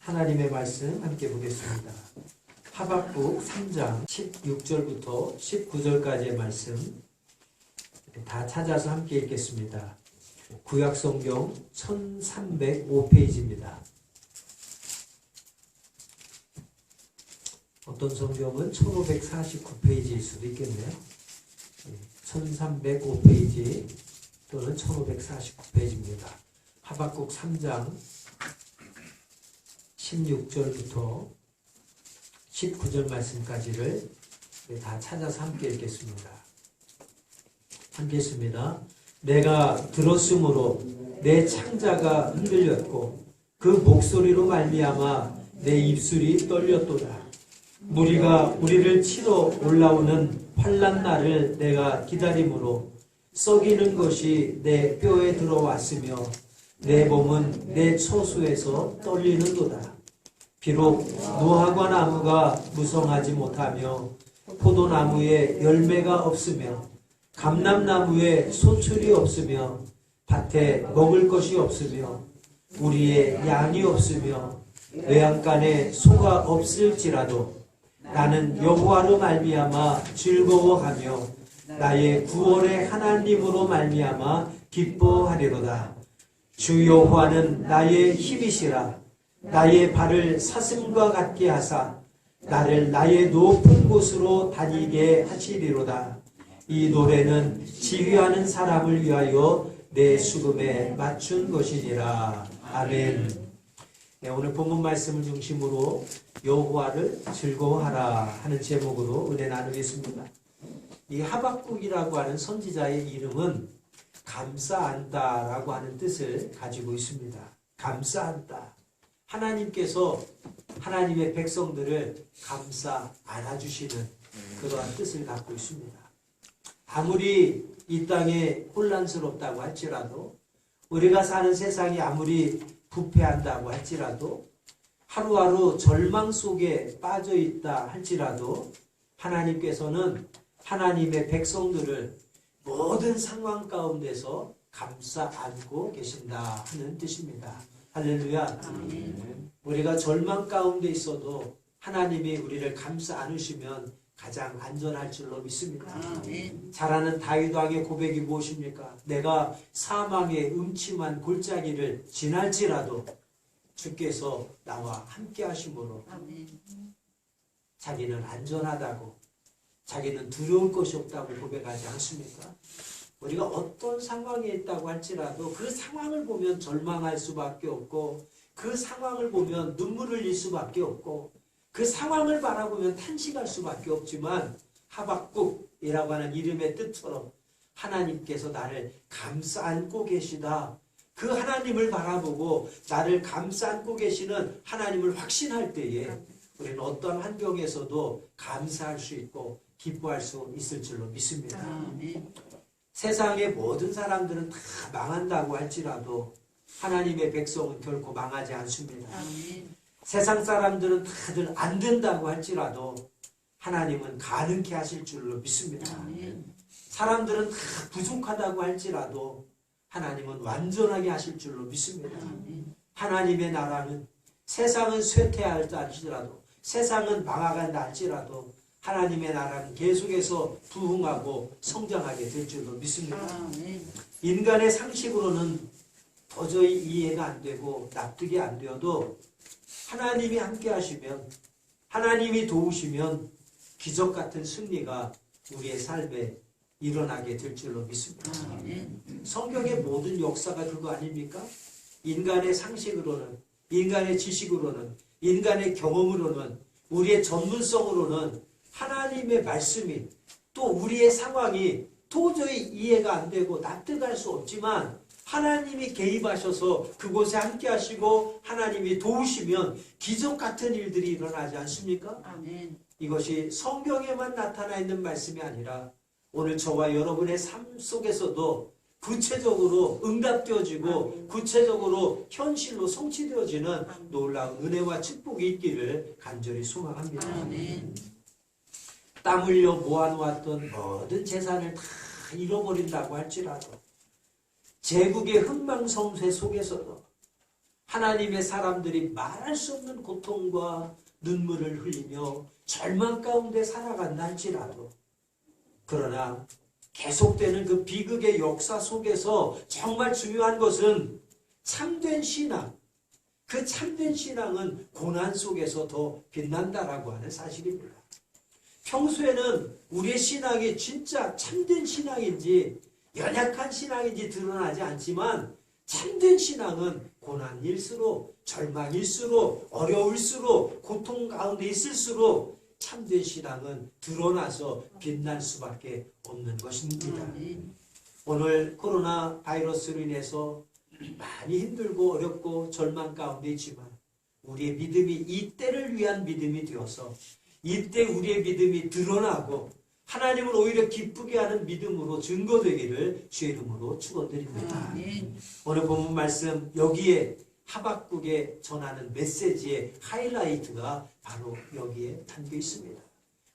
하나님의 말씀 함께 보겠습니다. 하박국 3장 16절부터 19절까지의 말씀 다 찾아서 함께 읽겠습니다. 구약성경 1305페이지입니다. 어떤 성경은 1549페이지일 수도 있겠네요. 1305페이지 또는 1549페이지입니다. 하박국 3장 16절부터 19절 말씀까지를 다 찾아서 함께 읽겠습니다. 함께 읽습니다. 내가 들었으므로 내 창자가 흔들렸고 그 목소리로 말미암아 내 입술이 떨렸도다. 무리가 우리를 치러 올라오는 환난 날을 내가 기다림으로 썩이는 것이 내 뼈에 들어왔으며 내 몸은 내 처소에서 떨리는도다. 비록 무화과 나무가 무성하지 못하며 포도나무에 열매가 없으며 감람나무에 소출이 없으며 밭에 먹을 것이 없으며 우리의 양이 없으며 외양간에 소가 없을지라도 나는 여호와로 말미암아 즐거워하며 나의 구원의 하나님으로 말미암아 기뻐하리로다. 주 여호와는 나의 힘이시라. 나의 발을 사슴과 같게 하사 나를 나의 높은 곳으로 다니게 하시리로다. 이 노래는 지휘하는 사람을 위하여 내 수금에 맞춘 것이니라. 아멘. 네, 오늘 본문 말씀을 중심으로 여호와를 즐거워하라 하는 제목으로 은혜 나누겠습니다. 이 하박국이라고 하는 선지자의 이름은 감싸안다라고 하는 뜻을 가지고 있습니다. 감싸안다. 하나님께서 하나님의 백성들을 감싸 안아주시는 그러한 뜻을 갖고 있습니다. 아무리 이 땅에 혼란스럽다고 할지라도 우리가 사는 세상이 아무리 부패한다고 할지라도 하루하루 절망 속에 빠져 있다 할지라도 하나님께서는 하나님의 백성들을 모든 상황 가운데서 감싸 안고 계신다 하는 뜻입니다. 할렐루야. 아멘. 우리가 절망 가운데 있어도 하나님이 우리를 감싸 안으시면 가장 안전할 줄로 믿습니다. 아멘. 잘 아는 다윗 왕의 고백이 무엇입니까? 내가 사망의 음침한 골짜기를 지날지라도 주께서 나와 함께 하심으로 자기는 안전하다고, 자기는 두려울 것이 없다고 고백하지 않습니까? 우리가 어떤 상황에 있다고 할지라도 그 상황을 보면 절망할 수밖에 없고 그 상황을 보면 눈물을 흘릴 수밖에 없고 그 상황을 바라보면 탄식할 수밖에 없지만 하박국이라고 하는 이름의 뜻처럼 하나님께서 나를 감싸 안고 계시다. 그 하나님을 바라보고 나를 감싸 안고 계시는 하나님을 확신할 때에 우리는 어떤 환경에서도 감사할 수 있고 기뻐할 수 있을 줄로 믿습니다. 세상의 모든 사람들은 다 망한다고 할지라도 하나님의 백성은 결코 망하지 않습니다. 세상 사람들은 다들 안 된다고 할지라도 하나님은 가능케 하실 줄로 믿습니다. 사람들은 다 부족하다고 할지라도 하나님은 완전하게 하실 줄로 믿습니다. 하나님의 나라는 세상은 쇠퇴할다 할지라도 세상은 망해간다 할지라도 하나님의 나라는 계속해서 부흥하고 성장하게 될 줄로 믿습니다. 인간의 상식으로는 도저히 이해가 안 되고 납득이 안 되어도 하나님이 함께 하시면, 하나님이 도우시면 기적 같은 승리가 우리의 삶에 일어나게 될 줄로 믿습니다. 성경의 모든 역사가 그거 아닙니까? 인간의 상식으로는, 인간의 지식으로는, 인간의 경험으로는, 우리의 전문성으로는 하나님의 말씀이 또 우리의 상황이 도저히 이해가 안 되고 납득할 수 없지만 하나님이 개입하셔서 그곳에 함께 하시고 하나님이 도우시면 기적 같은 일들이 일어나지 않습니까? 아멘. 이것이 성경에만 나타나 있는 말씀이 아니라 오늘 저와 여러분의 삶 속에서도 구체적으로 응답되어지고 구체적으로 현실로 성취되어지는 놀라운 은혜와 축복이 있기를 간절히 소망합니다. 아멘. 땀 흘려 모아놓았던 모든 재산을 다 잃어버린다고 할지라도 제국의 흥망성쇠 속에서도 하나님의 사람들이 말할 수 없는 고통과 눈물을 흘리며 절망 가운데 살아간다 할지라도, 그러나 계속되는 그 비극의 역사 속에서 정말 중요한 것은 참된 신앙, 그 참된 신앙은 고난 속에서 더 빛난다라고 하는 사실입니다. 평소에는 우리의 신앙이 진짜 참된 신앙인지 연약한 신앙인지 드러나지 않지만, 참된 신앙은 고난일수록, 절망일수록, 어려울수록, 고통 가운데 있을수록 참된 신앙은 드러나서 빛날 수밖에 없는 것입니다. 오늘 코로나 바이러스로 인해서 많이 힘들고 어렵고 절망 가운데 있지만, 우리의 믿음이 이때를 위한 믿음이 되어서 이때 우리의 믿음이 드러나고 하나님을 오히려 기쁘게 하는 믿음으로 증거되기를 주의 이름으로 축원드립니다. 오늘 본문 말씀, 여기에 하박국에 전하는 메시지의 하이라이트가 바로 여기에 담겨 있습니다.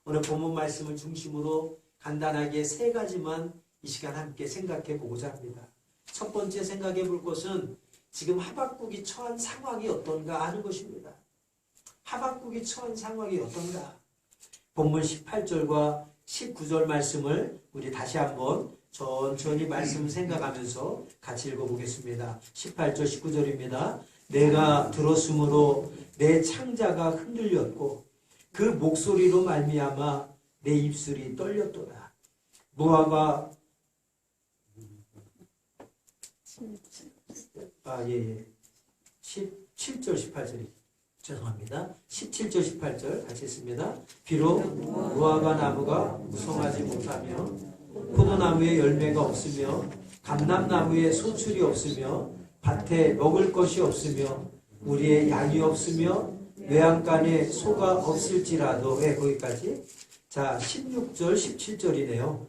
오늘 본문 말씀을 중심으로 간단하게 세 가지만 이 시간 함께 생각해 보고자 합니다. 첫 번째 생각해 볼 것은 지금 하박국이 처한 상황이 어떤가 하는 것입니다. 하박국이 처한 상황이 어떤가? 본문 18절과 19절 말씀을 우리 다시 한번 천천히 말씀을 생각하면서 같이 읽어보겠습니다. 18절 19절입니다. 내가 들었으므로 내 창자가 흔들렸고 그 목소리로 말미암아 내 입술이 떨렸도다. 모아가 17절 18절이 죄송합니다. 17절 18절 같이 읽습니다. 비록 무화과 나무가 무성하지 못하며 포도나무에 열매가 없으며 감람나무에 소출이 없으며 밭에 먹을 것이 없으며 우리의 양이 없으며 외양간에 소가 없을지라도, 왜 거기까지? 자, 16절 17절이네요.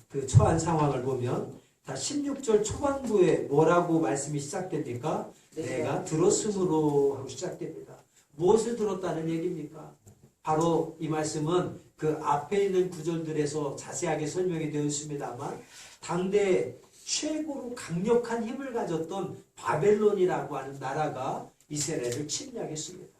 그 처한 상황을 보면 16절 초반부에 뭐라고 말씀이 시작됩니까? 내가 들었으므로 하고 시작됩니다. 무엇을 들었다는 얘기입니까? 바로 이 말씀은 그 앞에 있는 구절들에서 자세하게 설명이 되어 있습니다만, 당대 최고로 강력한 힘을 가졌던 바벨론이라고 하는 나라가 이스라엘을 침략했습니다.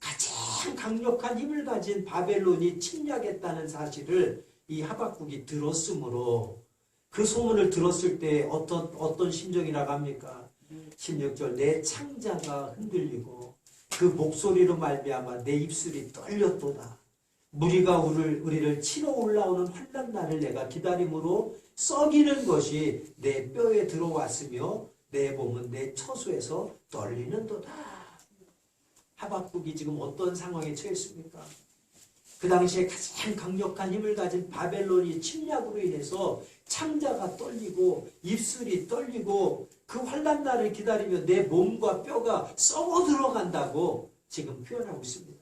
가장 강력한 힘을 가진 바벨론이 침략했다는 사실을 이 하박국이 들었으므로, 그 소문을 들었을 때 어떤 심정이라고 합니까? 16절 내 창자가 흔들리고 그 목소리로 말미암아 내 입술이 떨렸도다. 무리가 우리를 치러 올라오는 환난 날을 내가 기다림으로 썩이는 것이 내 뼈에 들어왔으며 내 몸은 내 처소에서 떨리는도다. 하박국이 지금 어떤 상황에 처했습니까? 그 당시에 가장 강력한 힘을 가진 바벨론이 침략으로 인해서 창자가 떨리고 입술이 떨리고 그 환난 날을 기다리며 내 몸과 뼈가 썩어 들어간다고 지금 표현하고 있습니다.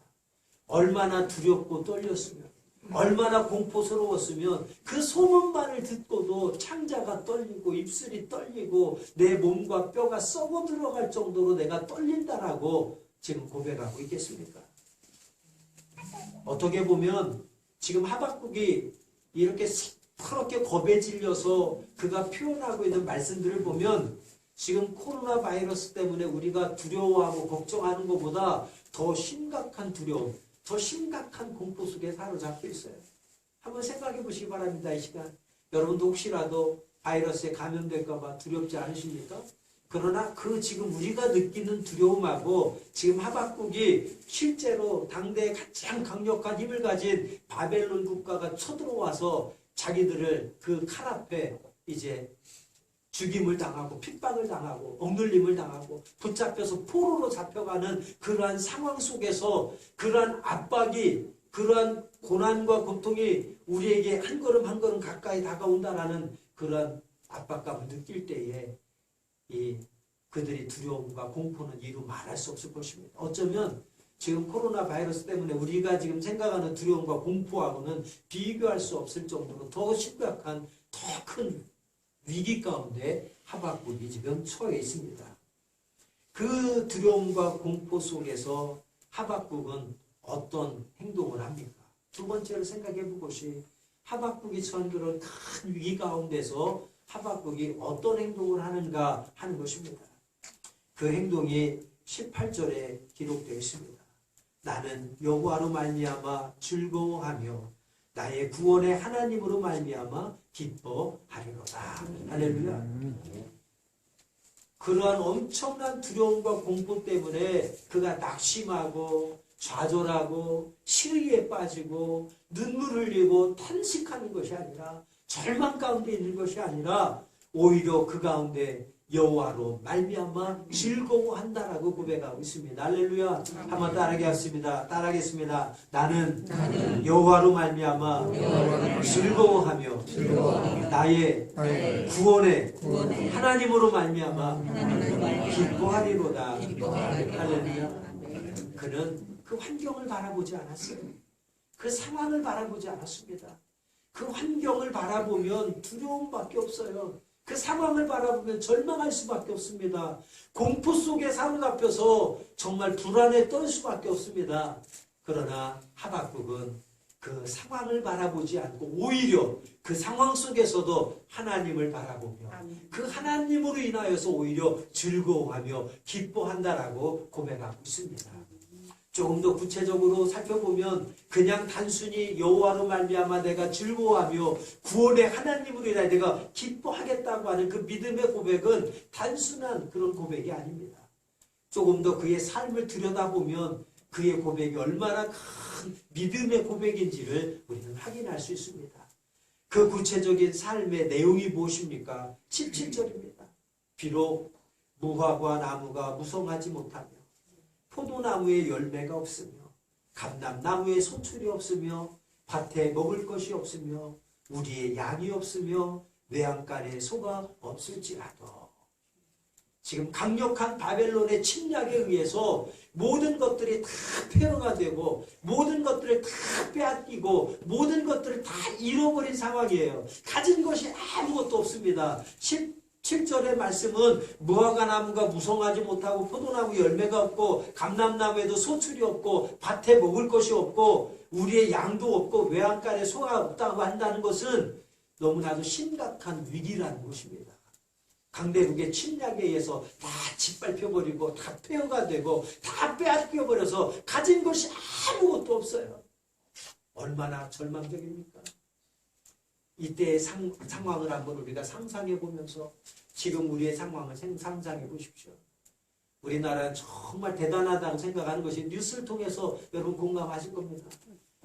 얼마나 두렵고 떨렸으면, 얼마나 공포스러웠으면 그 소문만을 듣고도 창자가 떨리고 입술이 떨리고 내 몸과 뼈가 썩어 들어갈 정도로 내가 떨린다라고 지금 고백하고 있겠습니까? 어떻게 보면 지금 하박국이 이렇게 그렇게 겁에 질려서 그가 표현하고 있는 말씀들을 보면 지금 코로나 바이러스 때문에 우리가 두려워하고 걱정하는 것보다 더 심각한 두려움, 더 심각한 공포 속에 사로잡혀 있어요. 한번 생각해 보시기 바랍니다. 이 시간 여러분도 혹시라도 바이러스에 감염될까 봐 두렵지 않으십니까? 그러나 그 지금 우리가 느끼는 두려움하고 지금 하박국이 실제로 당대에 가장 강력한 힘을 가진 바벨론 국가가 쳐들어와서 자기들을 그 칼 앞에 이제 죽임을 당하고 핍박을 당하고 억눌림을 당하고 붙잡혀서 포로로 잡혀가는 그러한 상황 속에서 그러한 압박이, 그러한 고난과 고통이 우리에게 한 걸음 한 걸음 가까이 다가온다라는 그러한 압박감을 느낄 때에 그들의 두려움과 공포는 이루 말할 수 없을 것입니다. 어쩌면 지금 코로나 바이러스 때문에 우리가 지금 생각하는 두려움과 공포하고는 비교할 수 없을 정도로 더 심각한, 더 큰 위기 가운데 하박국이 지금 처해 있습니다. 그 두려움과 공포 속에서 하박국은 어떤 행동을 합니까? 두 번째로 생각해 볼 것이 하박국이 처한 그런 큰 위기 가운데서 하박국이 어떤 행동을 하는가 하는 것입니다. 그 행동이 18절에 기록되어 있습니다. 나는 여호와로 말미암아 즐거워하며 나의 구원의 하나님으로 말미암아 기뻐하리로다. 할렐루야. 그러한 엄청난 두려움과 공포 때문에 그가 낙심하고 좌절하고 시리에 빠지고 눈물 흘리고 탄식하는 것이 아니라 절망 가운데 있는 것이 아니라 오히려 그 가운데 여호와로 말미암아 즐거워한다라고 고백하고 있습니다. 할렐루야. 한번 따라하겠습니다. 나는 여호와로 말미암아 즐거워하며 나의 구원의 하나님으로 말미암아 기뻐하리로다. 할렐루야. 그는 그 환경을 바라보지 않았어요. 그 상황을 바라보지 않았습니다. 그 환경을 바라보면 두려움밖에 없어요. 그 상황을 바라보면 절망할 수밖에 없습니다. 공포 속에 사로잡혀서 정말 불안에 떨 수밖에 없습니다. 그러나 하박국은 그 상황을 바라보지 않고 오히려 그 상황 속에서도 하나님을 바라보며 그 하나님으로 인하여서 오히려 즐거워하며 기뻐한다라고 고백하고 있습니다. 조금 더 구체적으로 살펴보면 그냥 단순히 여호와로 말미암아 내가 즐거워하며 구원의 하나님으로 인하여 내가 기뻐하겠다고 하는 그 믿음의 고백은 단순한 그런 고백이 아닙니다. 조금 더 그의 삶을 들여다보면 그의 고백이 얼마나 큰 믿음의 고백인지를 우리는 확인할 수 있습니다. 그 구체적인 삶의 내용이 무엇입니까? 17절입니다. 비록 무화과 나무가 무성하지 못하며 포도나무에 열매가 없으며 감람나무에 소출이 없으며 밭에 먹을 것이 없으며 우리의 양이 없으며 외양간에 소가 없을지라도 지금 강력한 바벨론의 침략에 의해서 모든 것들이 다 폐허가 되고 모든 것들을 다 빼앗기고 모든 것들을 다 잃어버린 상황이에요. 가진 것이 아무것도 없습니다. 7절의 말씀은 무화과 나무가 무성하지 못하고 포도나무 열매가 없고 감람나무에도 소출이 없고 밭에 먹을 것이 없고 우리의 양도 없고 외양간에 소가 없다고 한다는 것은 너무나도 심각한 위기라는 것입니다. 강대국의 침략에 의해서 다 짓밟혀버리고 다 폐허가 되고 다 빼앗겨버려서 가진 것이 아무것도 없어요. 얼마나 절망적입니까? 이때의 상황을 한번 우리가 상상해 보면서 지금 우리의 상황을 상상해 보십시오. 우리나라는 정말 대단하다고 생각하는 것이 뉴스를 통해서 여러분 공감하실 겁니다.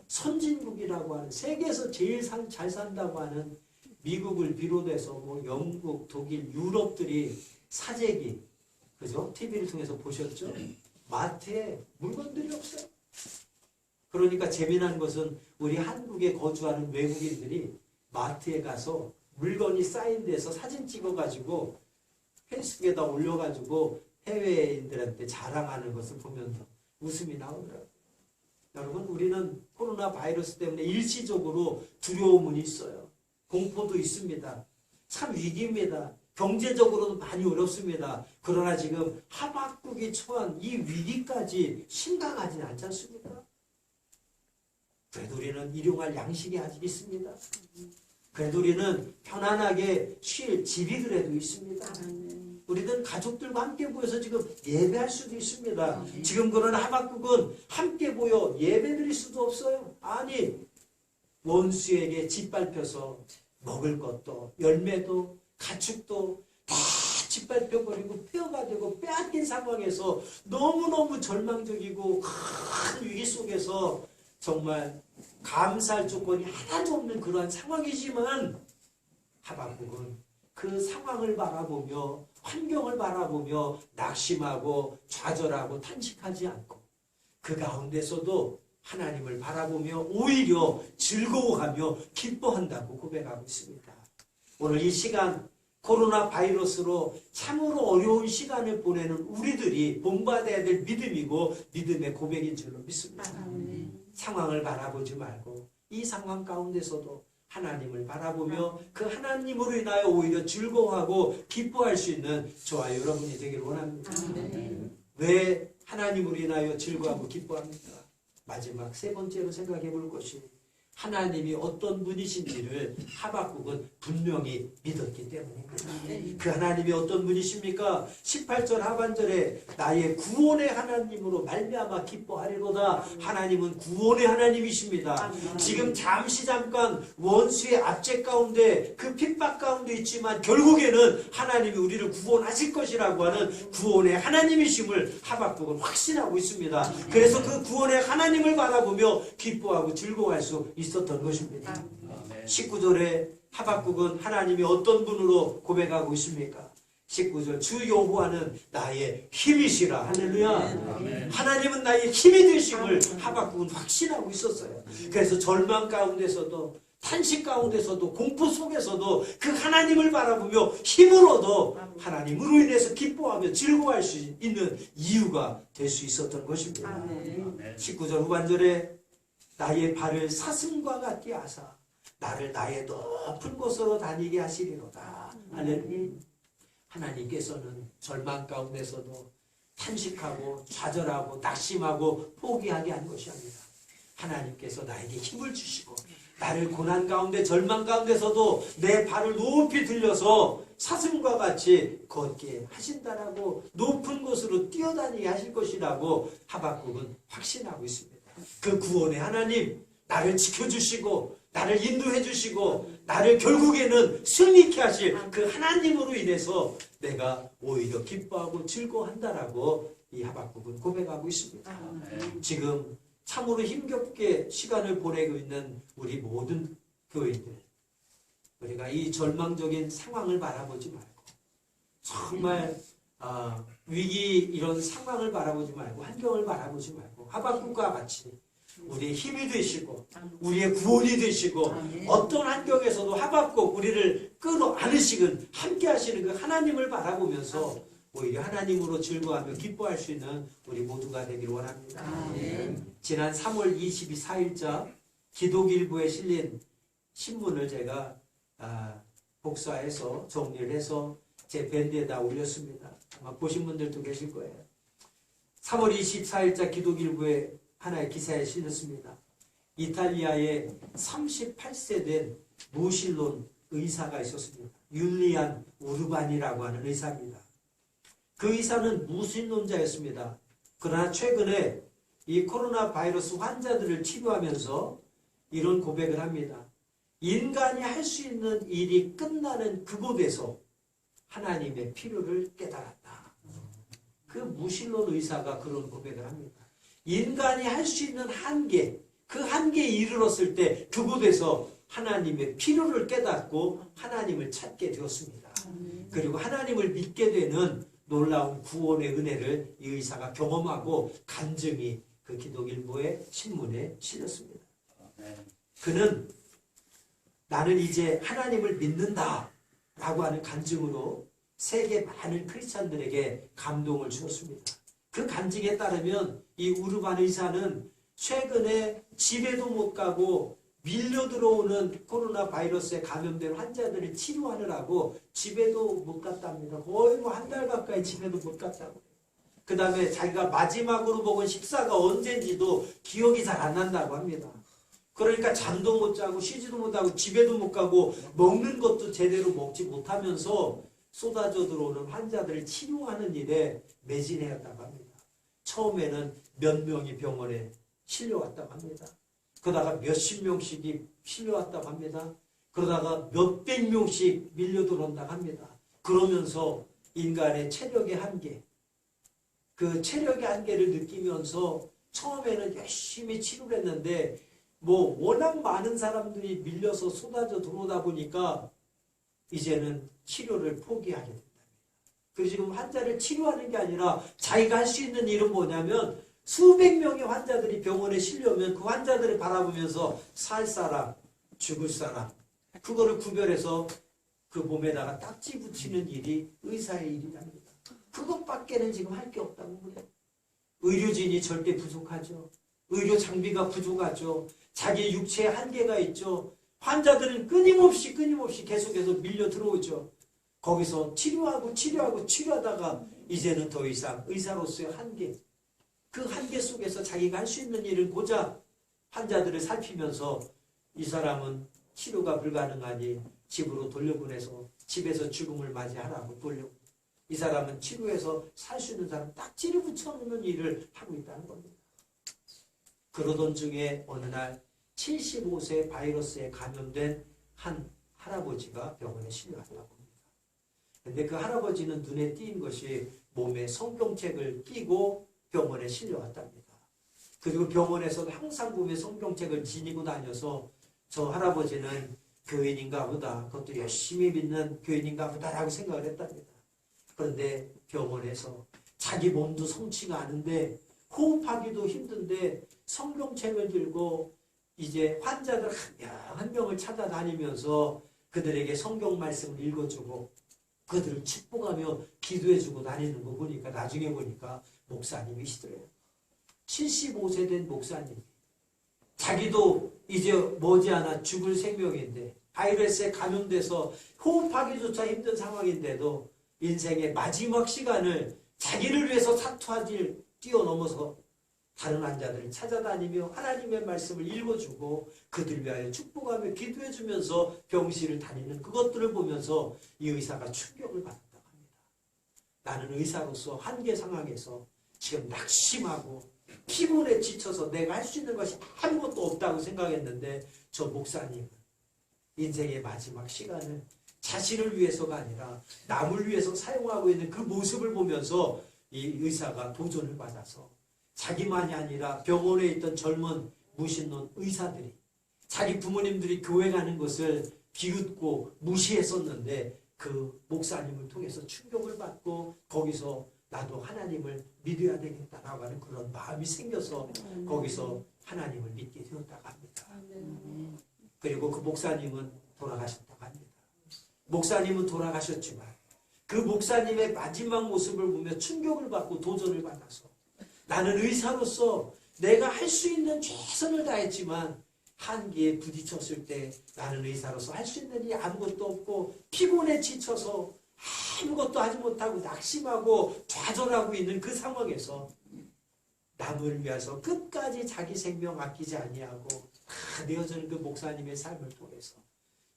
선진국이라고 하는 세계에서 제일 잘 산다고 하는 미국을 비롯해서 뭐 영국, 독일, 유럽들이 사재기, 그죠? TV를 통해서 보셨죠? 마트에 물건들이 없어요. 그러니까 재미난 것은 우리 한국에 거주하는 외국인들이 마트에 가서 물건이 쌓인 데서 사진 찍어가지고 페이스북에다 올려가지고 해외인들한테 자랑하는 것을 보면서 웃음이 나오더라고요. 여러분, 우리는 코로나 바이러스 때문에 일시적으로 두려움은 있어요. 공포도 있습니다. 참 위기입니다. 경제적으로도 많이 어렵습니다. 그러나 지금 하박국이 처한 이 위기까지 심각하지 않지 않습니까? 그래도 우리는 일용할 양식이 아직 있습니다. 그래도 우리는 편안하게 쉴 집이 그래도 있습니다. 우리는 가족들과 함께 모여서 지금 예배할 수도 있습니다. 지금 그런 하박국은 함께 모여 예배드릴 수도 없어요. 아니, 원수에게 짓밟혀서 먹을 것도 열매도 가축도 다 짓밟혀버리고 폐허가 되고 빼앗긴 상황에서 너무너무 절망적이고 큰 위기 속에서 정말 감사할 조건이 하나도 없는 그러한 상황이지만 하박국은 그 상황을 바라보며 환경을 바라보며 낙심하고 좌절하고 탄식하지 않고 그 가운데서도 하나님을 바라보며 오히려 즐거워하며 기뻐한다고 고백하고 있습니다. 오늘 이 시간 코로나 바이러스로 참으로 어려운 시간을 보내는 우리들이 본받아야 될 믿음이고 믿음의 고백인 줄로 믿습니다. 상황을 바라보지 말고 이 상황 가운데서도 하나님을 바라보며 그 하나님으로 인하여 오히려 즐거워하고 기뻐할 수 있는 저와 여러분이 되기를 원합니다. 왜 하나님으로 인하여 즐거워하고 기뻐합니까? 마지막 세 번째로 생각해 볼 것이 하나님이 어떤 분이신지를 하박국은 분명히 믿었기 때문입니다. 그 하나님이 어떤 분이십니까? 18절 하반절에 나의 구원의 하나님으로 말미암아 기뻐하리로다. 하나님은 구원의 하나님이십니다. 지금 잠깐 원수의 압제 가운데 그 핍박 가운데 있지만 결국에는 하나님이 우리를 구원하실 것이라고 하는 구원의 하나님이심을 하박국은 확신하고 있습니다. 그래서 그 구원의 하나님을 바라보며 기뻐하고 즐거워할 수 있었던 것입니다. 19절에 하박국은 하나님이 어떤 분으로 고백하고 있습니까? 19절 주 여호와는 나의 힘이시라. 할렐루야. 하나님은 나의 힘이 되심을 하박국은 확신하고 있었어요. 그래서 절망 가운데서도 탄식 가운데서도 공포 속에서도 그 하나님을 바라보며 힘으로도 하나님으로 인해서 기뻐하며 즐거워할 수 있는 이유가 될 수 있었던 것입니다. 19절 후반절에 나의 발을 사슴과 같게 하사 나를 나의 높은 곳으로 다니게 하시리로다. 할렐루야. 하나님께서는 절망 가운데서도 탄식하고 좌절하고 낙심하고 포기하게 한 것이 아니라 하나님께서 나에게 힘을 주시고 나를 고난 가운데 절망 가운데서도 내 발을 높이 들려서 사슴과 같이 걷게 하신다라고 높은 곳으로 뛰어다니게 하실 것이라고 하박국은 확신하고 있습니다. 그 구원의 하나님, 나를 지켜주시고 나를 인도해 주시고 나를 결국에는 승리케 하실 그 하나님으로 인해서 내가 오히려 기뻐하고 즐거워한다라고 이 하박국은 고백하고 있습니다. 지금 참으로 힘겹게 시간을 보내고 있는 우리 모든 교인들, 우리가 이 절망적인 상황을 바라보지 말고 정말 위기 이런 상황을 바라보지 말고 환경을 바라보지 말고 하박국과 같이 우리의 힘이 되시고 우리의 구원이 되시고 어떤 환경에서도 하박국 우리를 끌어안으시는 함께 하시는 그 하나님을 바라보면서 오히려 하나님으로 즐거워하며 기뻐할 수 있는 우리 모두가 되기를 원합니다. 지난 3월 24일자 기독일보에 실린 신문을 제가 복사해서 정리를 해서 제 밴드에다 올렸습니다. 아마 보신 분들도 계실 거예요. 3월 24일자 기독일보에 하나의 기사에 실렸습니다. 이탈리아에 38세 된 무신론 의사가 있었습니다. 율리안 우르바니라고 하는 의사입니다. 그 의사는 무신론자였습니다. 그러나 최근에 이 코로나 바이러스 환자들을 치료하면서 이런 고백을 합니다. 인간이 할 수 있는 일이 끝나는 그곳에서 하나님의 필요를 깨달았다. 그 무신론 의사가 그런 고백을 합니다. 인간이 할 수 있는 한계, 그 한계에 이르렀을 때 그곳에서 하나님의 필요를 깨닫고 하나님을 찾게 되었습니다. 그리고 하나님을 믿게 되는 놀라운 구원의 은혜를 이 의사가 경험하고 간증이 그 기독일보의 신문에 실렸습니다. 그는 나는 이제 하나님을 믿는다 라고 하는 간증으로 세계 많은 크리스찬들에게 감동을 주었습니다. 그 간증에 따르면 이 우르반 의사는 최근에 집에도 못 가고 밀려 들어오는 코로나 바이러스에 감염된 환자들을 치료하느라고 집에도 못 갔답니다. 거의 한 달 가까이 집에도 못 갔다고. 그 다음에 자기가 마지막으로 먹은 식사가 언제인지도 기억이 잘 안 난다고 합니다. 그러니까 잠도 못 자고 쉬지도 못하고 집에도 못 가고 먹는 것도 제대로 먹지 못하면서 쏟아져 들어오는 환자들을 치료하는 일에 매진해왔다고 합니다. 처음에는 몇 명이 병원에 실려왔다고 합니다. 그러다가 몇십 명씩이 실려왔다고 합니다. 그러다가 몇백 명씩 밀려 들어온다고 합니다. 그러면서 인간의 체력의 한계, 그 체력의 한계를 느끼면서 처음에는 열심히 치료를 했는데 워낙 많은 사람들이 밀려서 쏟아져 들어오다 보니까 이제는 치료를 포기하게 된다. 그리고 지금 환자를 치료하는 게 아니라 자기가 할 수 있는 일은 뭐냐면 수백 명의 환자들이 병원에 실려오면 그 환자들을 바라보면서 살 사람, 죽을 사람, 그거를 구별해서 그 몸에다가 딱지 붙이는 일이 의사의 일이랍니다. 그것밖에는 지금 할 게 없다고 그래요. 의료진이 절대 부족하죠. 의료 장비가 부족하죠. 자기 육체에 한계가 있죠. 환자들은 끊임없이 계속해서 밀려 들어오죠. 거기서 치료하다가 이제는 더 이상 의사로서의 한계, 그 한계 속에서 자기가 할 수 있는 일을 고작 환자들을 살피면서 이 사람은 치료가 불가능하니 집으로 돌려보내서 집에서 죽음을 맞이하라고 돌려보내. 이 사람은 치료해서 살 수 있는 사람 딱지를 붙여놓는 일을 하고 있다는 겁니다. 그러던 중에 어느 날 75세 바이러스에 감염된 한 할아버지가 병원에 실려왔다고 합니다. 그런데 그 할아버지는 눈에 띄인 것이 몸에 성경책을 끼고 병원에 실려왔답니다. 그리고 병원에서도 항상 보면 성경책을 지니고 다녀서 저 할아버지는 교인인가 보다, 그것도 열심히 믿는 교인인가 보다라고 생각을 했답니다. 그런데 병원에서 자기 몸도 성치가 않은데 호흡하기도 힘든데 성경책을 들고 이제 환자들 한 명 한 명을 찾아다니면서 그들에게 성경 말씀을 읽어주고 그들을 축복하며 기도해주고 다니는 거 보니까 나중에 보니까 목사님이시더래요. 75세 된 목사님. 자기도 이제 머지않아 죽을 생명인데 바이러스에 감염돼서 호흡하기조차 힘든 상황인데도 인생의 마지막 시간을 자기를 위해서 사투하질 뛰어넘어서 다른 환자들을 찾아다니며 하나님의 말씀을 읽어주고 그들을 위하여 축복하며 기도해주면서 병실을 다니는 그것들을 보면서 이 의사가 충격을 받았다고 합니다. 나는 의사로서 한계 상황에서 지금 낙심하고 피곤에 지쳐서 내가 할 수 있는 것이 아무것도 없다고 생각했는데 저 목사님은 인생의 마지막 시간을 자신을 위해서가 아니라 남을 위해서 사용하고 있는 그 모습을 보면서 이 의사가 도전을 받아서 자기만이 아니라 병원에 있던 젊은 무신론 의사들이 자기 부모님들이 교회 가는 것을 비웃고 무시했었는데 그 목사님을 통해서 충격을 받고 거기서 나도 하나님을 믿어야 되겠다라고 하는 그런 마음이 생겨서 거기서 하나님을 믿게 되었다고 합니다. 그리고 그 목사님은 돌아가셨다고 합니다. 목사님은 돌아가셨지만 그 목사님의 마지막 모습을 보며 충격을 받고 도전을 받아서 나는 의사로서 내가 할 수 있는 최선을 다했지만 한계에 부딪혔을 때 나는 의사로서 할 수 있는 일이 아무것도 없고 피곤에 지쳐서 아무것도 하지 못하고 낙심하고 좌절하고 있는 그 상황에서 남을 위해서 끝까지 자기 생명 아끼지 아니하고 다 내어주는 그 목사님의 삶을 통해서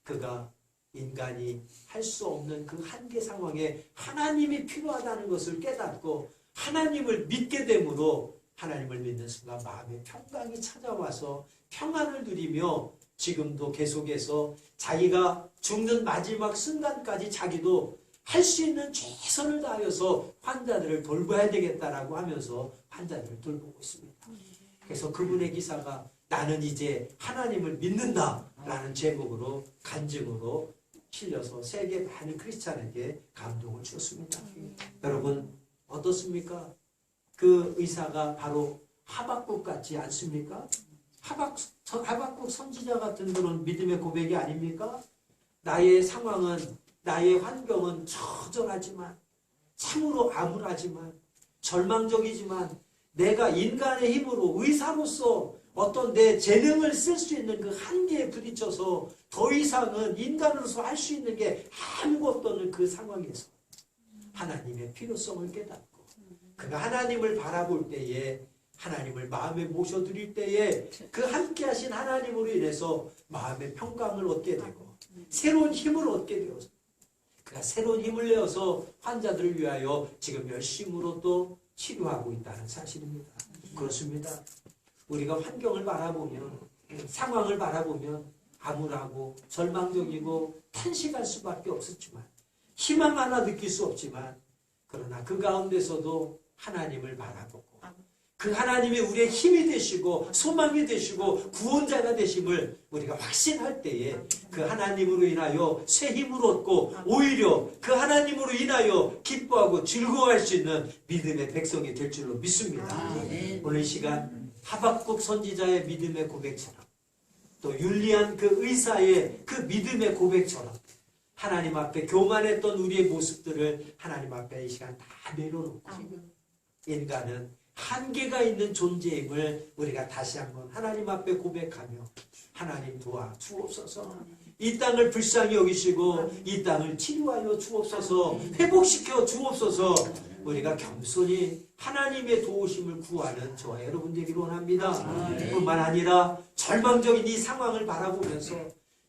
그가 인간이 할 수 없는 그 한계 상황에 하나님이 필요하다는 것을 깨닫고 하나님을 믿게 됨으로 하나님을 믿는 순간 마음에 평강이 찾아와서 평안을 누리며 지금도 계속해서 자기가 죽는 마지막 순간까지 자기도 할 수 있는 최선을 다하여서 환자들을 돌봐야 되겠다라고 하면서 환자들을 돌보고 있습니다. 그래서 그분의 기사가 나는 이제 하나님을 믿는다라는 제목으로 간증으로 실려서 세계 많은 크리스찬에게 감동을 주었습니다. 여러분 어떻습니까? 그 의사가 바로 하박국 같지 않습니까? 하박국 선지자 같은 그런 믿음의 고백이 아닙니까? 나의 상황은 나의 환경은 처절하지만 참으로 암울하지만 절망적이지만 내가 인간의 힘으로 의사로서 어떤 내 재능을 쓸 수 있는 그 한계에 부딪혀서 더 이상은 인간으로서 할 수 있는 게 아무것도 없는 그 상황에서 하나님의 필요성을 깨닫고 그가 하나님을 바라볼 때에 하나님을 마음에 모셔드릴 때에 그 함께 하신 하나님으로 인해서 마음의 평강을 얻게 되고 새로운 힘을 얻게 되어서 그가 새로운 힘을 내어서 환자들을 위하여 지금 열심으로 또 치료하고 있다는 사실입니다. 그렇습니다. 우리가 환경을 바라보면 상황을 바라보면 암울하고 절망적이고 탄식할 수밖에 없었지만 희망 하나 느낄 수 없지만 그러나 그 가운데서도 하나님을 바라보고 그 하나님이 우리의 힘이 되시고 소망이 되시고 구원자가 되심을 우리가 확신할 때에 그 하나님으로 인하여 새 힘을 얻고 오히려 그 하나님으로 인하여 기뻐하고 즐거워할 수 있는 믿음의 백성이 될 줄로 믿습니다. 오늘 이 시간 하박국 선지자의 믿음의 고백처럼 또 율리안 그 의사의 그 믿음의 고백처럼 하나님 앞에 교만했던 우리의 모습들을 하나님 앞에 이 시간 다 내려놓고 인간은 한계가 있는 존재임을 우리가 다시 한번 하나님 앞에 고백하며 하나님 도와 주옵소서. 이 땅을 불쌍히 여기시고 이 땅을 치료하여 주옵소서, 회복시켜 주옵소서. 우리가 겸손히 하나님의 도우심을 구하는 저와 여러분 되기를 원합니다. 뿐만 아니라 절망적인 이 상황을 바라보면서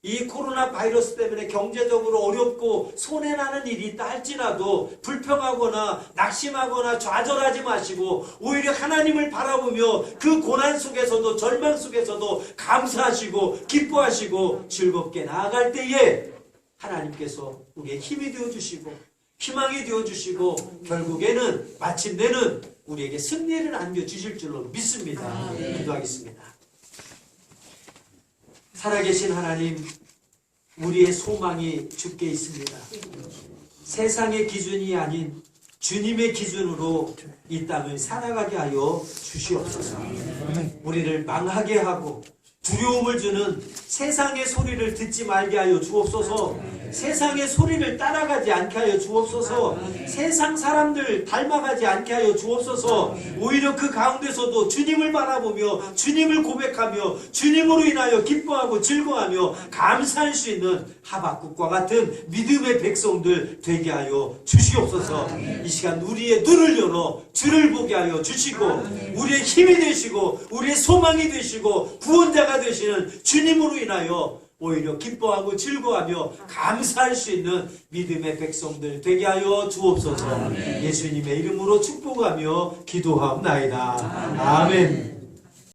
이 코로나 바이러스 때문에 경제적으로 어렵고 손해나는 일이 있다 할지라도 불평하거나 낙심하거나 좌절하지 마시고 오히려 하나님을 바라보며 그 고난 속에서도 절망 속에서도 감사하시고 기뻐하시고 즐겁게 나아갈 때에 하나님께서 우리의 힘이 되어주시고 희망이 되어주시고 결국에는 마침내는 우리에게 승리를 안겨주실 줄로 믿습니다. 기도하겠습니다. 살아계신 하나님, 우리의 소망이 주께 있습니다. 세상의 기준이 아닌 주님의 기준으로 이 땅을 살아가게 하여 주시옵소서. 우리를 망하게 하고 두려움을 주는 세상의 소리를 듣지 말게 하여 주옵소서. 세상의 소리를 따라가지 않게 하여 주옵소서. 세상 사람들 닮아가지 않게 하여 주옵소서. 오히려 그 가운데서도 주님을 바라보며 주님을 고백하며 주님으로 인하여 기뻐하고 즐거워하며 감사할 수 있는 하박국과 같은 믿음의 백성들 되게 하여 주시옵소서. 이 시간 우리의 눈을 열어 주를 보게 하여 주시고 우리의 힘이 되시고 우리의 소망이 되시고 구원자가 되시는 주님으로 인하여 오히려 기뻐하고 즐거워하며 감사할 수 있는 믿음의 백성들 되게 하여 주옵소서. 예수님의 이름으로 축복하며 기도하옵나이다. 아멘.